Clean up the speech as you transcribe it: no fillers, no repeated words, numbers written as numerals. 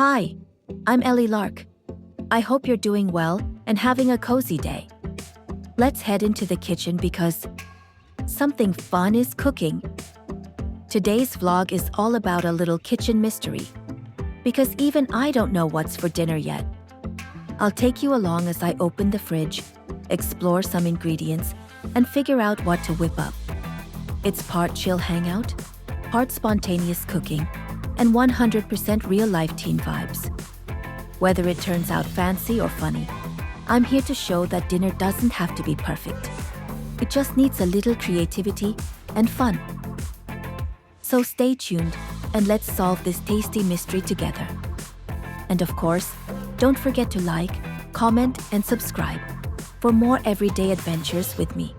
Hi, I'm Elly Lark. I hope you're doing well and having a cozy day. Let's head into the kitchen because something fun is cooking. Today's vlog is all about a little kitchen mystery, because even I don't know what's for dinner yet. I'll take you along as I open the fridge, explore some ingredients, and figure out what to whip up. It's part chill hangout, part spontaneous cooking, and 100% real-life teen vibes. Whether it turns out fancy or funny, I'm here to show that dinner doesn't have to be perfect. It just needs a little creativity and fun. So stay tuned and let's solve this tasty mystery together. And of course, don't forget to like, comment, and subscribe for more everyday adventures with me.